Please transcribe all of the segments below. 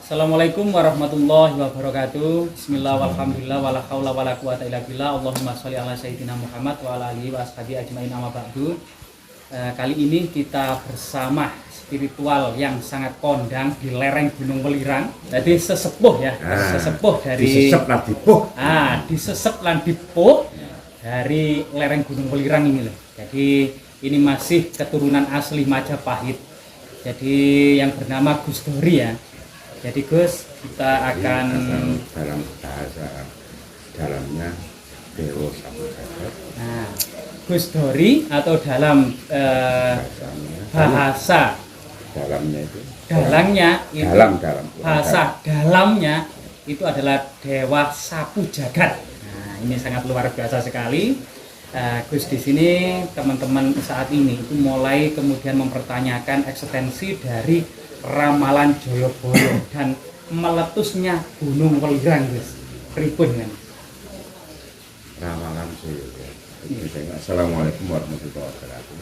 Assalamualaikum warahmatullahi wabarakatuh. Bismillah walhamdulillah wala haula wala quwata illa billah. Allahumma sholli ala sayyidina Muhammad wa ala alihi wa ashabihi ajmain amma ba'du. Kali ini kita bersama spiritual yang sangat kondang di lereng Gunung Welirang. Jadi sesepuh ya, sesepuh dari disesep lan dipuh. Disesep lan dipuh dari lereng Gunung Welirang ini loh. Jadi ini masih keturunan asli Majapahit. Jadi yang bernama Gus Dori ya. Jadi Gus, kita akan dalam bahasa dalamnya Dewa Sapu Jagat. Nah, Gus Dori atau dalam bahasa dalamnya itu dalam dalam bahasa dalamnya itu adalah Dewa Sapu Jagat. Nah, ini sangat luar biasa sekali. Gus di sini teman-teman saat ini itu mulai kemudian mempertanyakan eksistensi dari ramalan Joyoboyo dan meletusnya Gunung Welirang, Gus. Pripun kan? ramalan Joyoboyo. Assalamualaikum warahmatullahi wabarakatuh.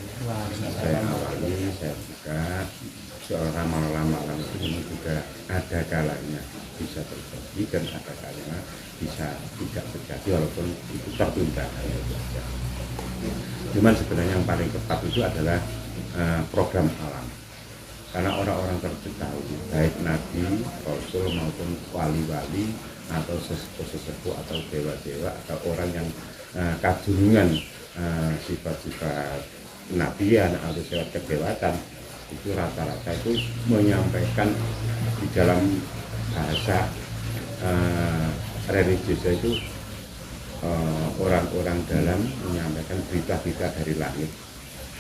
Saya awali, saya buka soal ramalan-ramalan ini juga ada kalanya bisa terjadi dan ada kalanya bisa tidak terjadi walaupun itu tertunda. Cuman sebenarnya yang paling tepat itu adalah program alam. Karena orang-orang terdahulu, baik nabi, rasul maupun wali-wali atau sesepuh atau dewa-dewa atau orang yang kagungkan sifat-sifat nabian atau sifat kedewatan, itu rata-rata itu menyampaikan di dalam bahasa religius itu orang-orang dalam menyampaikan berita-berita dari langit.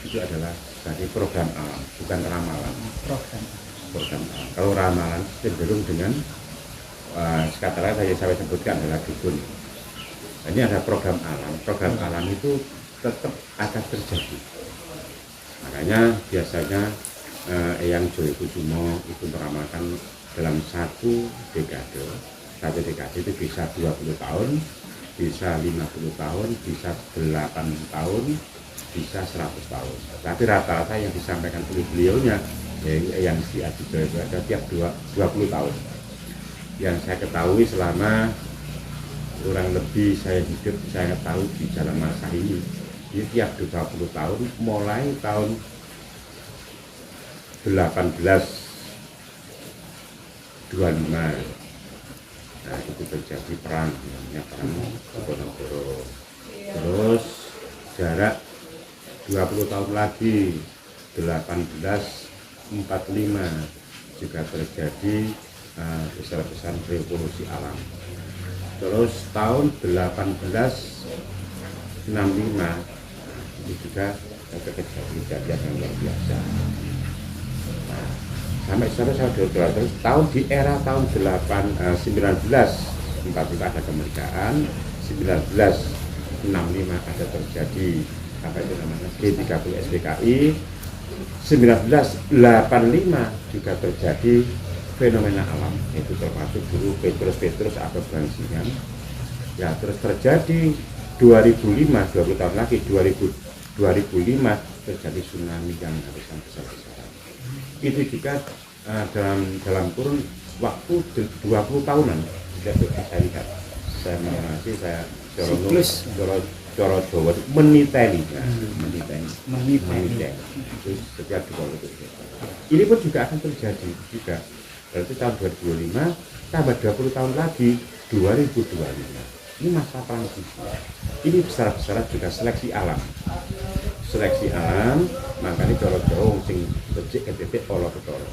Itu adalah tadi program alam, bukan ramalan. Program alam. Kalau ramalan cenderung dengan katakanlah saya sebutkan adalah dukun. Ini ada program alam. Program alam itu tetap akan terjadi. Makanya biasanya Eyang Joyokusumo itu meramalkan dalam satu dekade. Satu dekade itu bisa 20 tahun, bisa 50 tahun, bisa 8 tahun, bisa 100 tahun. Tapi rata-rata yang disampaikan oleh beliaunya yang si Adi Joyo ada tiap 20 tahun. Yang saya ketahui selama kurang lebih saya hidup, saya tahu di dalam masa ini tiap 20 tahun mulai tahun 1825. Nah, itu terjadi perang, namanya perang Diponegoro. Terus jarak 20 tahun lagi 1845 juga terjadi besar-besaran revolusi alam. Terus tahun 1865 itu juga kejadian yang luar biasa. Nah, sampai sekarang saya terus tahun di era tahun 1945 ada kemerdekaan, 1965 ada terjadi apa itu namanya G30 SPKI, 1985 juga terjadi fenomena alam, itu termasuk dulu Petrus atau Bangsingan. Ya, terus terjadi 2005, 20 tahun lagi 2005 terjadi tsunami yang habisan besar-besaran. Itu juga dalam kurun waktu 20 tahunan tidak saya lihat. Saya mengamati, saya Coro Jawa meniteni itu setiap 20 tahun. Ini pun juga akan terjadi juga. Berarti tahun 2025 tambah 20 tahun lagi 2025. Ini masa transisi. Ini besar-besaran juga seleksi alam. Seleksi alam, makanya Coro Jawa sing becik ketetek olo ketoro.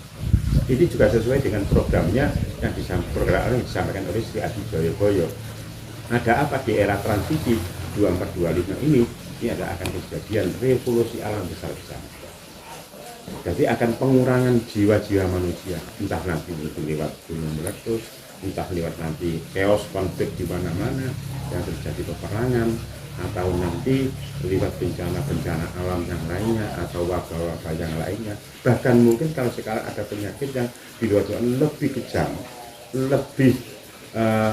Ini juga sesuai dengan programnya yang disampaikan oleh Sri Adi Joyoboyo. Ada apa di era transisi 2425 ini ada akan kejadian revolusi alam besar-besaran. Jadi akan pengurangan jiwa-jiwa manusia, entah nanti itu lewat gunung meletus, entah lewat nanti chaos konflik di mana-mana yang terjadi peperangan, atau nanti lewat bencana-bencana alam yang lainnya atau wabah-wabah yang lainnya. Bahkan mungkin kalau sekarang ada penyakit yang di luar sana lebih kejam, lebih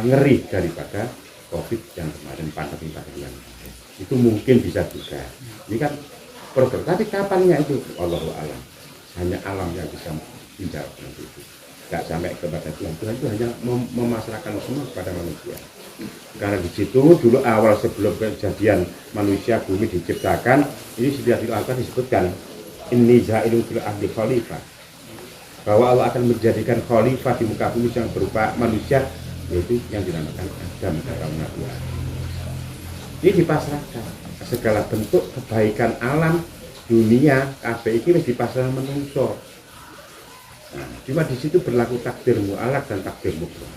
ngeri daripada COVID yang kemarin, pandemi yang itu mungkin bisa juga. Ini kan program, tapi kapannya itu Allahu a'lam. Hanya alam yang bisa menjawab nanti itu. nggak sampai kepada Tuhan. Tuhan itu hanya memasrahkan semua kepada manusia. Karena di situ dulu awal sebelum kejadian manusia bumi diciptakan, ini sudah dilakukan disebutkan inni ja'ilun fil ardi khalifah, bahwa Allah akan menjadikan khalifah di muka bumi yang berupa manusia, yaitu yang dinamakan Adam atau Nabi. Ini dipasrahkan segala bentuk kebaikan alam dunia kabeh iki wis dipasrahkan menungso. Nah, cuma di situ berlaku takdir mu'alaq dan takdir mutlak.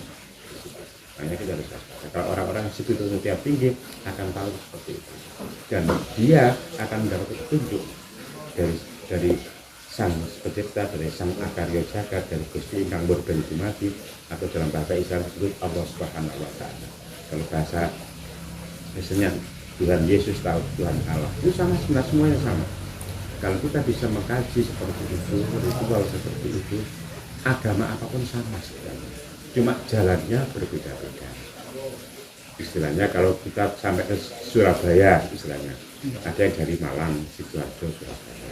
Makanya kita harus waspada. Kalau orang-orang spiritual yang tinggi akan tahu seperti itu, dan dia akan mendapat petunjuk dari sang pencipta, dari sang akarya jagat, dari Gusti ingkang murben dumadi, atau dalam bahasa Islam disebut Allah Subhanahu wa taala. Kalau bahasa misalnya Tuhan Yesus tahu Tuhan Allah, itu sama, sebenarnya semuanya sama. Kalau kita bisa mengkaji seperti itu, ritual seperti itu, agama apapun sama sebenarnya, cuma jalannya berbeda-beda. Istilahnya kalau kita sampai ke Surabaya, istilahnya ada yang dari Malang, Sidoarjo, Surabaya.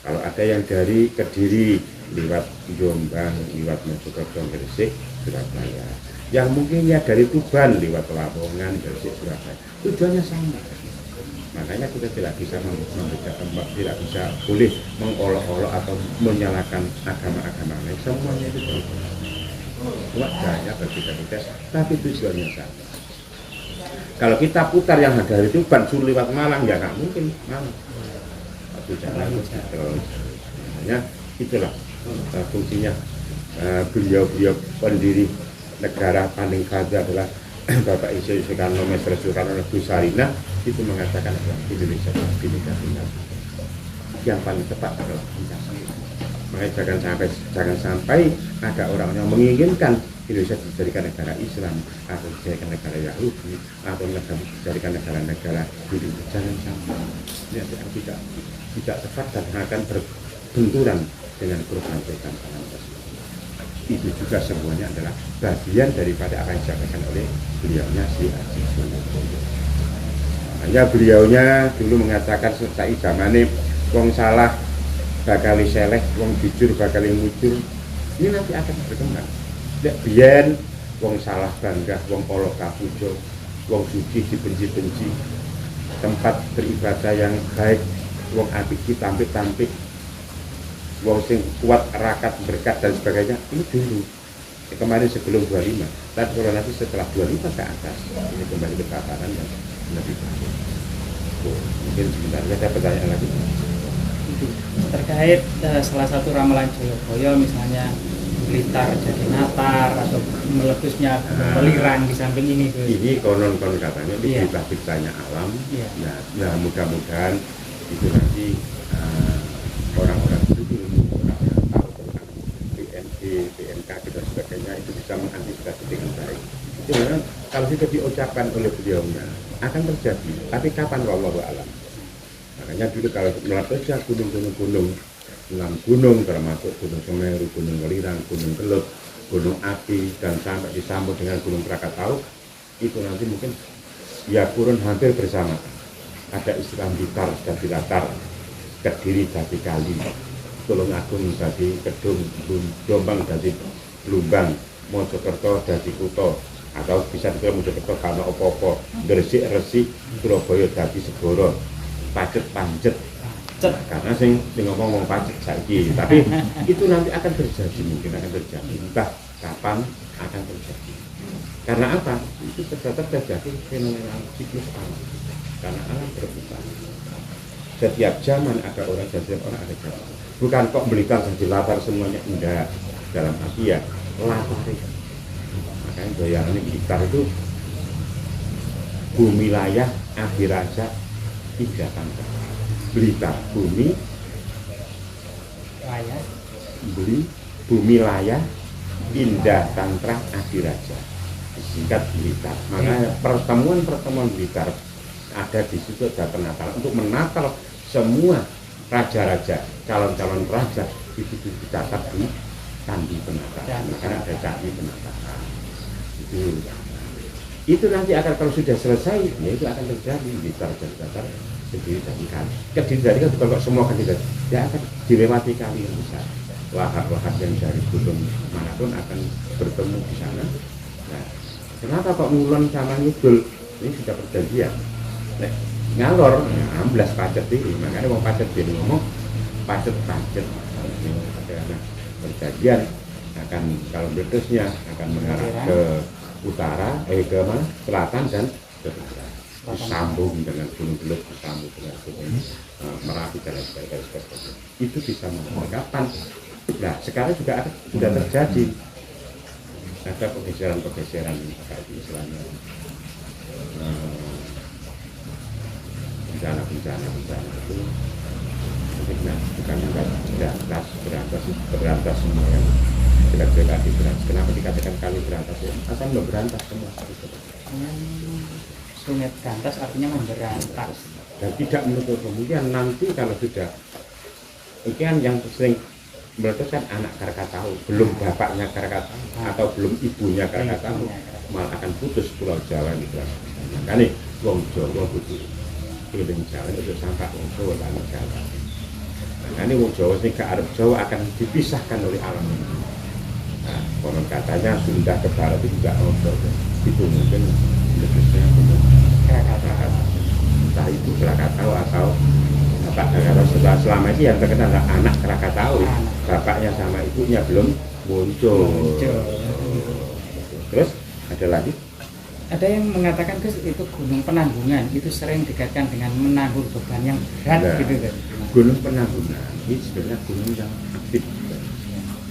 Kalau ada yang dari Kediri, lewat Jombang, lewat Mojokerto, Gresik, Surabaya. Yang mungkin ya dari Tuban, lewat Lamongan, Gresik, Surabaya. Tujuannya sama. Makanya kita tidak bisa tidak bisa boleh mengolok-olok atau menyalahkan agama-agama lain. Semuanya itu berbeda. Wajahnya berbeda-beda, tapi tujuannya sama. Kalau kita putar yang dari Tuban suruh lewat Malang, ya nggak mungkin Malang. Jangan makanya itulah fungsinya beliau pendiri negara paling kaya adalah Bapak Soekarno, Maestro Soekarno Busarina, itu mengatakan Indonesia Bhinneka Tunggal yang paling tepat adalah Pancasila. Makanya jangan sampai ada orang yang menginginkan Indonesia dijadikan negara Islam atau dijadikan negara Yahudi atau dijadikan negara Hindu. Jangan sampai. Ini tidak tepat dan akan berbenturan dengan program-program alam tersebut. Itu juga semuanya adalah bagian daripada apa yang disampaikan oleh beliaunya si Haji Sunan. Hanya beliaunya dulu mengatakan saat zamane wong salah bakal seleh, wong jujur bakal mujur. Ini nanti akan berkembang. Nek biyen wong salah bangga, wong ala kapuja, wong suci dibenci-benci, tempat beribadah yang baik, wong apik ditampik-tampik, wong sing kuat rakat berkat dan sebagainya. Ini dulu kemarin sebelum 25, dan kalau nanti setelah 25 ke atas ini kembali ke tatanan yang lebih baik. Mungkin sebentar ada pertanyaan lagi terkait salah satu ramalan Jayabaya, misalnya Blitar jadi Natar atau meletusnya Welirang di samping ini tuh. Ini konon katanya di berita-beritanya alam. Nah mudah-mudahan itu nanti orang-orang itu orang yang tahu tentang BNP, BNKG dan sebagainya itu bisa mengantisipasi dengan baik. Itu memang kalau sudah diucapkan oleh beliaunya akan terjadi, tapi kapan wallahu a'lam. Makanya dulu kalau meletusnya gunung-gunung 6 gunung termasuk Gunung Semeru, Gunung Welirang, Gunung Kelut, Gunung Api, dan sampai disambut dengan Gunung Krakatau, itu nanti mungkin ya kurun hampir bersama. Ada istilah Blitar jadi Latar, Kediri jadi Kali, Tulungagung jadi Kedung, Jombang jadi Blumbang, Mojokerto jadi Kuto, atau bisa juga Mojokerto karena opo-opo, Gresik Resik, Surabaya jadi Segoro, Pacet Pancet. Karena sing ngomong pacet saiki, tapi itu nanti akan terjadi, mungkin akan terjadi, entah kapan akan terjadi. Karena apa? Itu terjadi fenomena siklus alam. Karena alam berputar. Setiap zaman ada orang dan setiap orang ada zaman. Bukan kok Blitar jadi Latar semuanya, enggak. Dalam arti ya latar itu. Makanya bayangannya Blitar itu bumi layah akhir aja 3 tangga. Blitar bumi layah, bumi layah, indah tantra adiraja, disingkat Blitar. Makanya pertemuan Blitar ada di situ, ada penatalan untuk menatal semua raja-raja, calon-calon raja itu dicatat di candi penatalan. Makanya ada candi penatalan. Itu nanti akan kalau sudah selesai, ya itu akan terjadi Blitar dan Datar. Kediri dari kali. Kediri dari kan bukan kok semua kan tidak. Dia akan dilewati kali yang besar. lahar-lahar yang dari gunung manapun akan bertemu di sana. Nah, kenapa kok ngulon sama ngidul? Ini sudah perjanjian. Nah, ngalor, ya, amblas pacet ini. Makanya mau pacet dia ngomong pacet-pacet. Karena perjanjian akan kalau meletusnya akan mengarah ke utara, ke mana? Selatan dan ke utara. Disambung dengan gunung Belut, disambung dengan gunung Merapi dan lain sebagainya. Itu bisa kapan? Nah, sekarang juga sudah terjadi ada pergeseran kayak istilahnya bencana itu nah, bukan berantas semua yang jelek-jelek berantas. Kenapa dikatakan kali berantas ya? Asal berantas semua. Sungai berantas artinya memberantas dan tidak menutup kemungkinan nanti kalau sudah ikan yang sering meletus kan anak Krakatau, belum bapaknya Krakatau atau belum ibunya Krakatau, malah akan putus Pulau Jawa gitu. Makanya wong Jawa butuh keliling jalan itu sampai wong Jawa lalu Jawa. Makanya wong Jawa ini ke Arab Jawa akan dipisahkan oleh alam. Nah, konon katanya Sunda ke barat itu juga itu mungkin lebihnya Krakatau. Entah itu Krakatau atau Bapak Krakatau. Selama ini yang terkenal adalah anak Krakatau. Bapaknya sama ibunya belum muncul. Terus ada lagi? Ada yang mengatakan itu Gunung Penanggungan itu sering dikaitkan dengan menanggung beban yang berat nah, gitu kan. Gunung Penanggungan ini sebenarnya gunung yang aktif.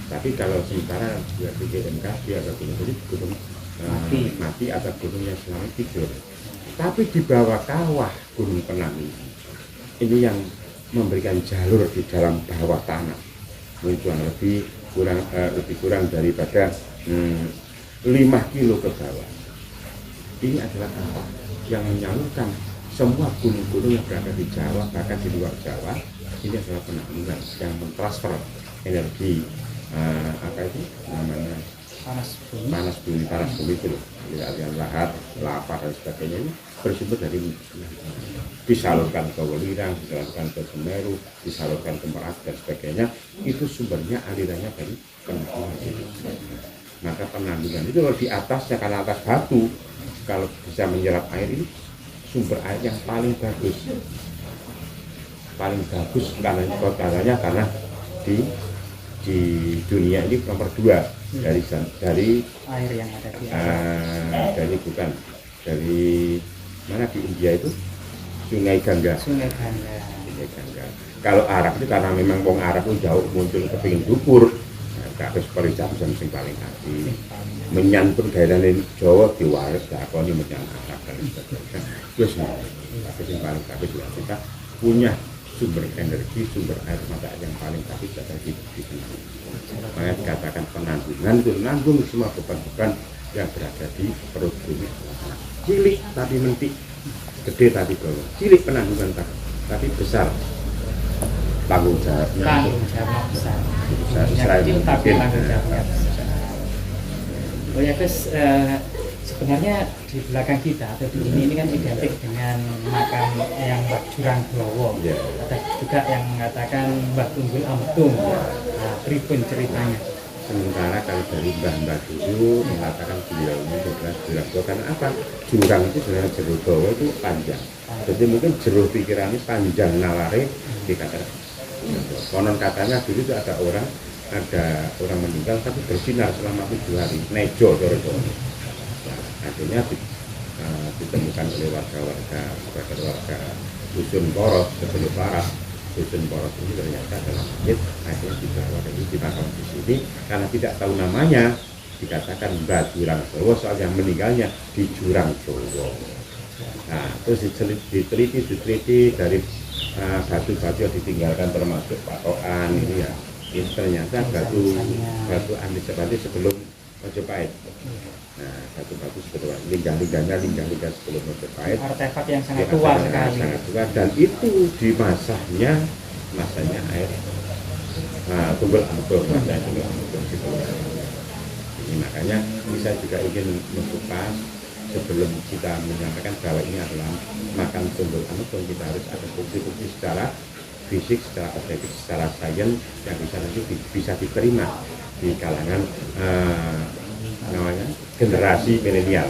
Tapi kalau sementara dia di GMK dia ada gunung mati atau gunung yang selama tidur. Tapi di bawah kawah Gunung Penanggungan ini yang memberikan jalur di dalam bawah tanah. Mungkin lebih kurang daripada 5 kilo ke bawah. Ini adalah kawah yang menyalurkan semua gunung-gunung yang berada di Jawa, bahkan di luar Jawa. Ini adalah penanggungan yang mentransfer energi apa itu namanya panas bumi itu loh, aliran lahar, lava dan sebagainya ini bersumber dari disalurkan ke Welirang, disalurkan ke Semeru, disalurkan ke Merapi dan sebagainya. Itu sumbernya alirannya dari penanggungan itu. Maka penanggungan itu kalau di atasnya karena atas batu, kalau bisa menyerap air ini sumber air yang paling bagus karena di dunia ini nomor 2 dari air yang ada di dari mana di India itu Sungai Gangga. Kalau Arab itu karena memang wong Arab itu jauh muncul kepingin dupur, kabeh perica bisa sing paling hati. Menyan pun daerah Jawa diwaris dakoni menyan Arab dan sebagainya. Wis tapi sing paling kabeh kita punya sumber energi, sumber air mata yang paling kabeh ada di Penanggungan. Makanya dikatakan penanggungan itu nanggung semua beban-beban yang berada di perut bumi. Cilik tapi mentik, gede tapi bawah. Cilik penanggungan tapi besar tanggung jawabnya. besar. Kecil tapi tanggung jawabnya besar. Oh ya Gus, sebenarnya di belakang kita atau di ini kan identik dengan makam yang Mbak Jurang Glowo. Ada juga yang mengatakan Mbah Tunggul Amtung. Nah, pripun ceritanya? Sementara kalau dari mbah-mbah dulu mengatakan beliau ini adalah Jurang Glowo karena apa? Jurang itu sebenarnya jeruk Glowo itu panjang. Jadi mungkin jeruk pikirannya panjang nalare dikatakan. Konon katanya dulu itu ada orang meninggal tapi bersinar selama 7 hari. Nejo Dorojo. Akhirnya ditemukan oleh warga Dusun Poros sebelum barat. Dusun Poros ini ternyata adalah masjid. Akhirnya dibawa dari dimakamkan di sini karena tidak tahu namanya dikatakan Mbah Jurang Glowo soal yang meninggalnya di Jurang Glowo. Nah terus diteliti dari batu-batu yang ditinggalkan termasuk patokan ini ya. Ini ternyata batu antisepasi sebelum Majapahit. Nah, batu-batu sebelum linggang-linggang sebelum Majapahit. Artefak yang sangat tua sekali. Sangat tua dan itu di masanya air Tunggul Amtung, Ini makanya saya juga ingin mengupas sebelum kita menyampaikan bahwa ini adalah makam Tunggul Amtung, kita harus ada bukti-bukti secara fisik, secara objektif, secara sains yang bisa nanti bisa diterima di kalangan namanya generasi milenial.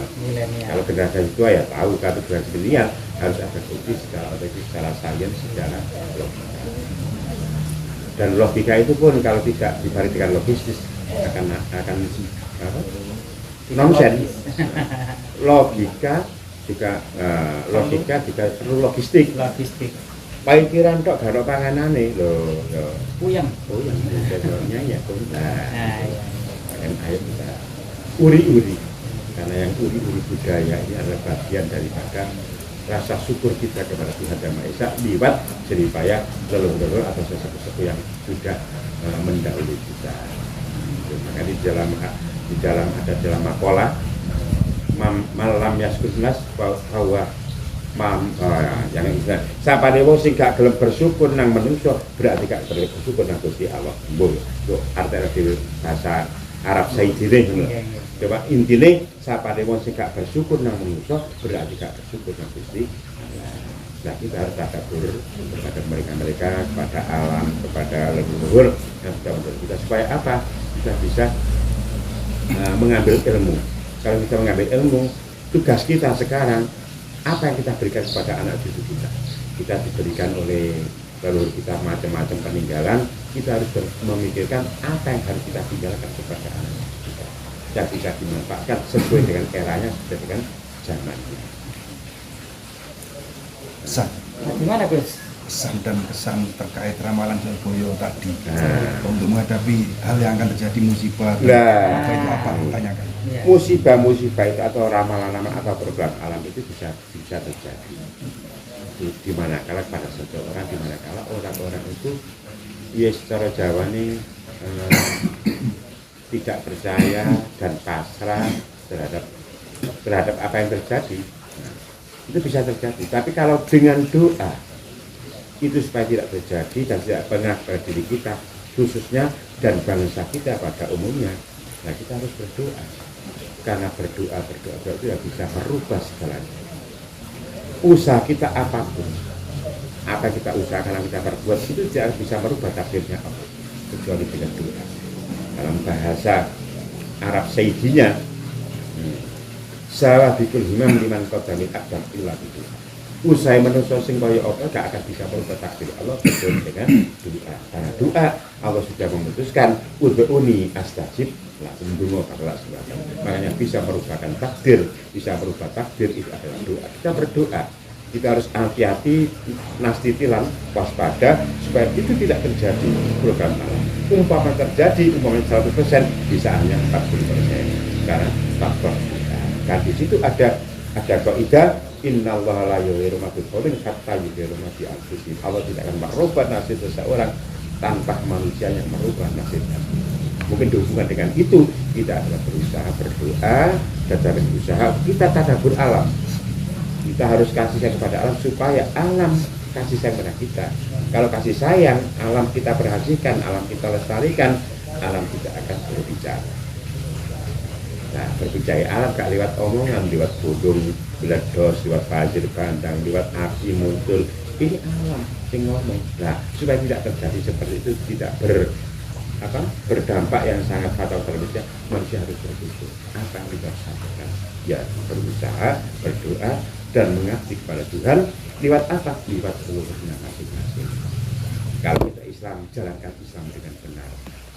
Kalau generasi tua ya tahu, kalau generasi milenial harus ada bukti secara objektif, secara sains, secara logika. Dan logika itu pun kalau tidak dibarengi dengan logistis akan apa? Nonsen. Logika juga perlu logistik. Pikiran tok garo panganane lho, Puyeng. Jadinya ya pun. Nah, ayo kita uri-uri. Karena yang uri-uri budaya ini adalah bagian daripada rasa syukur kita kepada Tuhan Yang Maha Esa lewat jeripaya leluhur atau sesepuh yang sudah mendahului kita. Maka di dalam makalah malam yaskurnas bahwa yang istilah sapane wong sing gak gelem bersyukur nang menungso berarti gak gelem bersyukur nang Gusti Allah. Mbok yo artine di bahasa Arab Saidine ngono. Coba intine sapane wong sing gak bersyukur nang menungso berarti gak bersyukur nang Gusti Allah. Nah, kita harus takabur kepada mereka kepada alam, kepada leluhur yang sudah untuk kita supaya apa? Kita bisa mengambil ilmu. Kalau kita mengambil ilmu, tugas kita sekarang apa yang kita berikan kepada anak cucu kita. Kita diberikan oleh leluhur kita macam-macam peninggalan, kita harus memikirkan apa yang harus kita tinggalkan kepada anak cucu kita. Dan bisa dimanfaatkan sesuai dengan eranya, sesuai dengan zamannya. Gimana Gus? Pesan dan kesan terkait ramalan Surabaya tadi untuk menghadapi hal yang akan terjadi musibah itu apa tanyakan? Musibah itu atau ramalan-ramalan atau perubahan alam itu bisa terjadi di mana kala pada seseorang, di mana kala orang-orang itu ya secara Jawa nih tidak percaya dan pasrah terhadap apa yang terjadi. Itu bisa terjadi, tapi kalau dengan doa itu supaya tidak terjadi dan tidak pernah pada diri kita khususnya dan bangsa kita pada umumnya, nah kita harus berdoa, karena berdoa itu yang bisa merubah segalanya. Usaha kita apapun, apa kita usahakan, kita perbuat itu tidak bisa merubah takdirnya Allah kecuali dengan doa. Dalam bahasa Arab Saidinya, salah bikul himam liman qadamil aqdam illa itu. Usai manusia sing kaya apa gak akan bisa merubah takdir Allah kecuali dengan doa. Karena doa Allah sudah memutuskan ud'uni astajib lakum dungo karena sebagainya. Makanya bisa merubahkan takdir, bisa merubah takdir itu adalah doa. Kita berdoa, kita harus hati-hati, nastitilan, waspada supaya itu tidak terjadi program alam. Umpama terjadi, umpamanya 100% bisa hanya 40%. Karena faktor kita. Kan di situ ada kaidah innallaha la yughayyiru ma biqaumin hatta yughayyiru ma bi anfusihim. Allah tidak akan merubah nasib seseorang tanpa manusia yang merubah nasibnya. Mungkin dihubungkan dengan itu kita adalah berusaha berdoa dan dalam usaha kita tadabbur alam. Kita harus kasih sayang kepada alam supaya alam kasih sayang kepada kita. Kalau kasih sayang, alam kita perhatikan, alam kita lestarikan, alam tidak akan berbicara. Nah, berbicara alam gak lewat omongan, lewat bodong, meledos, lewat banjir bandang, lewat api muncul. Ini alam yang ngomong. Nah, supaya tidak terjadi seperti itu, tidak berdampak yang sangat fatal terhadap manusia harus bersyukur. Apa yang kita sampaikan? Ya, berusaha, berdoa, dan mengabdi kepada Tuhan. Lewat apa? Lewat seluruhnya masing-masing. Kalau kita Islam, jalankan Islam dengan benar,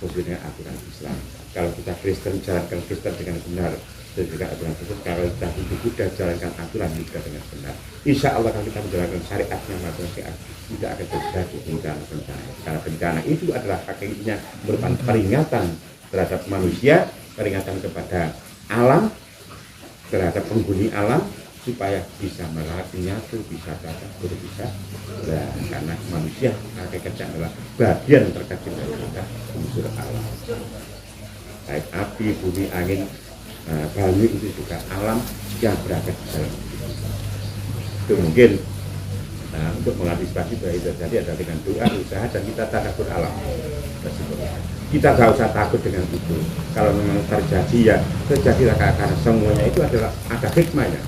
sesuai dengan aturan Islam. Kalau kita Kristen, jalankan Kristen dengan benar, sesuai dengan aturan Kristen. Kalau kita Hindu Buddha, jalankan aturan Buddha dengan benar. Insya Allah kalau kita menjalankan syariatnya, maka tidak akan terjadi bencana. Karena bencana itu adalah hakikatnya merupakan peringatan terhadap manusia, peringatan kepada alam, terhadap penghuni alam, supaya bisa menyatu, bisa tadabbur, bisa karena manusia hakikatnya adalah bagian terkecil daripada unsur alam. Baik api, bumi, angin, banyu itu juga alam yang berada di dalam itu mungkin. Nah, untuk mengantisipasi bahwa itu terjadi adalah dengan doa, usaha, dan kita tadabbur alam. Kita gak usah takut dengan itu. Kalau memang terjadi ya terjadilah, karena semuanya itu adalah ada hikmahnya.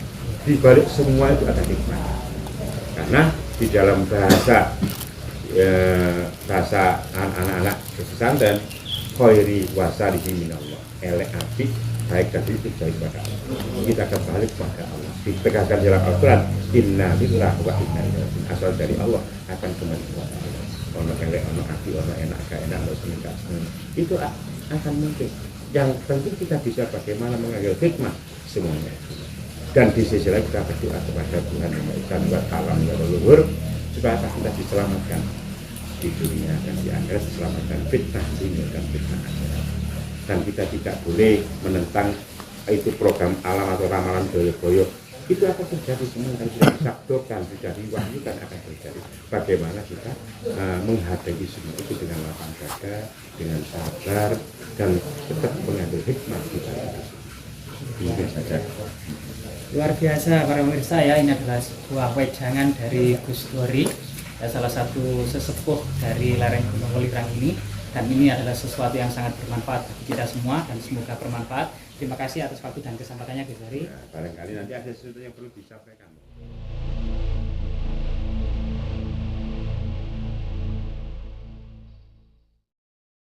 Di balik semua itu ada hikmah. Karena di dalam bahasa bahasa anak-anak pesantren khairi wasalihi minallah, elek apik baik dari itu baik pada Allah. Kita kembali kepada Allah, ditegakkan dalam Al-Quran, inna lillahi wa inna ilaihi raji'un, asal dari Allah akan kembali kepada Allah. Ono elek, ono apik, ono enak, gak enak, ono seneng, gak seneng, itu akan mungkin. Yang penting kita bisa bagaimana mengambil hikmah semuanya. Dan di sisi lain kita berdoa kepada Tuhan yang Maha Esa buat alam yang leluhur supaya kita diselamatkan di dunia dan di akhirat, diselamatkan fitnah dunia dan fitnah akhirat. Dan kita tidak boleh menentang itu program alam atau ramalan boyo-boyo. Itu akan terjadi semua, kan sudah disabdakan, sudah diwahyukan akan terjadi. Bagaimana kita menghadapi semua itu dengan lapang dada, dengan sabar, dan tetap mengambil hikmah kita. Ini saja. Luar biasa para pemirsa ya, ini adalah sebuah wejangan dari Gus Dori, ya, salah satu sesepuh dari lereng Gunung Welirang ini, dan ini adalah sesuatu yang sangat bermanfaat bagi kita semua dan semoga bermanfaat. Terima kasih atas waktu dan kesempatannya Gus Dori. Barangkali nanti ada sesuatu yang perlu disampaikan.